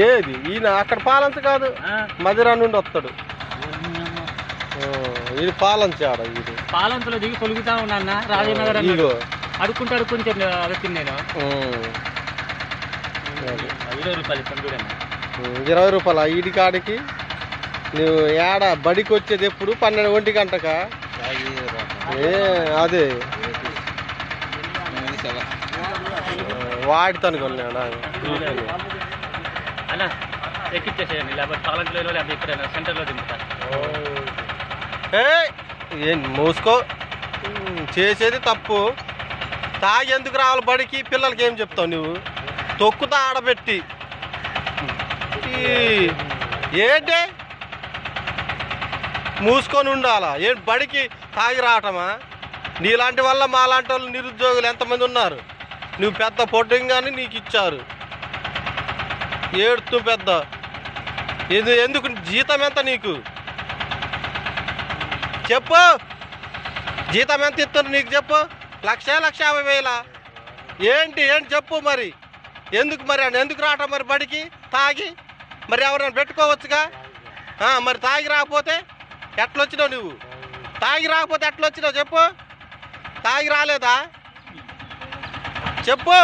ఏది ఈయన అక్కడ పాలంచ కాదు, మదిరా నుండి వస్తాడు. ఇది పాలంచ ఆడ, ఇది పాలంచలో దిగి తొలుగుతా ఉన్నా రాజనగర్ ఇగో అడుక్కుంటూ వచ్చింది నేను. 20 రూపాయలు 20 రూపాయలు ఈడి కాడికి. నువ్వు ఏడ బడికి వచ్చేది ఎప్పుడు 12 గంటకా? అదే వాడితాను కొన్నాడా అన్న ఎక్కిచ్చేసేయండి, లేకపోతే పాలంచలో ఇక్కడ సెంటర్లో దింపుతా. ఏం మూసుకో, చేసేది తప్పు. తాగి ఎందుకు రావాలి బడికి? పిల్లలకి ఏం చెప్తావు నువ్వు? తొక్కుతా ఆడబెట్టి ఏంటి మూసుకొని ఉండాలా? ఏంటి బడికి తాగి రావటమా? నీలాంటి వల్ల మాలాంటి వాళ్ళు నిరుద్యోగులు ఎంతమంది ఉన్నారు? నువ్వు పెద్ద పొడ్డంగానే నీకు ఇచ్చారు, ఏడుతూ పెద్ద. ఎందుకు జీతం ఎంత నీకు చెప్పు? జీతం ఎంత ఇస్తున్నారు నీకు చెప్పు? 1,50,000 ఏంటి చెప్పు మరి? ఎందుకు మరి ఎందుకు రావటం మరి బడికి తాగి? మరి ఎవరైనా పెట్టుకోవచ్చుగా? మరి తాగి రాకపోతే ఎట్లొచ్చినావు నువ్వు? తాగి రాకపోతే ఎట్లొచ్చినావు చెప్పు? తాగి రాలేదా చెప్పు?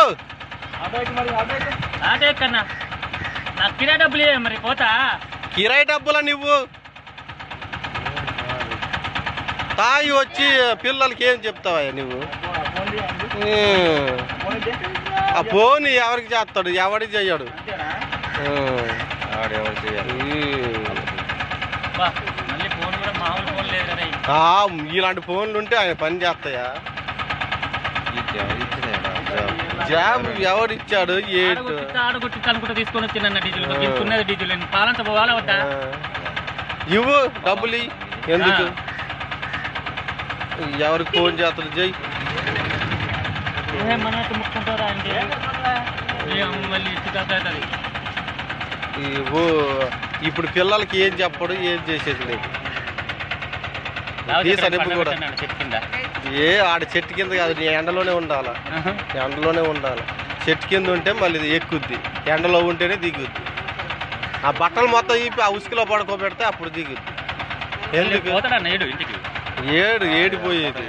కిరాయి డబ్బులు మరి పోతా. కిరాయి డబ్బులా నువ్వు? తాగి వచ్చి పిల్లలకి ఏం చెప్తావా నువ్వు? ఆ ఫోన్ ఎవరికి చేస్తాడు? ఎవరికి చెయ్యడు. ఇలాంటి ఫోన్లు ఉంటే ఆయన పని చేస్తాయా? జాబ్ ఎవరిచ్చాడు? తీసుకొని వచ్చిన డీజిల్ పాలంత పోవాలా వద్దా? ఇవ్వు డబ్బులు. ఎందుకు ఎవరికి ఫోన్ చేస్తాడు? జై ముక్కుంటారా అంటే మళ్ళీ ఇప్పుడు పిల్లలకి ఏం చెప్పడు, ఏం చేసేది లేదు. కూడా ఆడ చెట్టు కింద కాదు, నీ ఎండలోనే ఉండాలా. ఎండలోనే ఉండాలి. చెట్టు కింద ఉంటే మళ్ళీ ఎక్కుద్ది, ఎండలో ఉంటేనే దిగుద్ది. ఆ బట్టలు మొత్తం ఇప్పి ఆ ఉసుకులో పడుకోబెడితే అప్పుడు దిగుద్ది. ఎందుకు ఏడిపోయేది?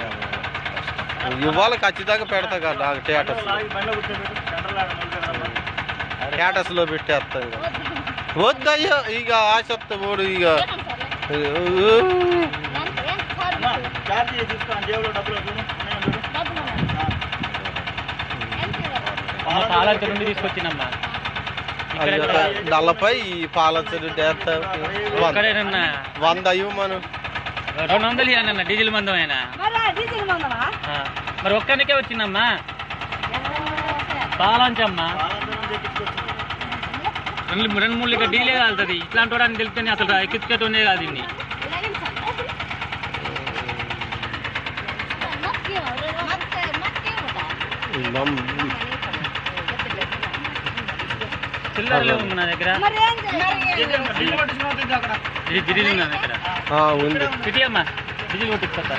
ఇవాళ ఖచ్చితంగా పెడతా కదా నాకు స్టేటస్లో పెట్టేస్తాను. వద్దయ్యో ఇక ఆసక్తి పోడు. ఇక తీసుకొచ్చినమ్మా నల్లపై పాలసరి 100 ఇవ్వు మనం. 200 ఇవ్వనన్న డీజిల్ మందం అయినా మరి ఒక్కరికే వచ్చిందమ్మా పాలంచమ్మా. 2-3 లీటర్ డీలే కాలుతుంది. ఇట్లాంటి వాడని తెలిస్తేనే అసలు ఎక్కించుకేటోనే కాదు. ఇన్ని చిల్లర లేవు నా దగ్గర. డీజిల్ ఉంది నా దగ్గర. సిటీ అమ్మా డీజిల్ కొట్టిస్తా.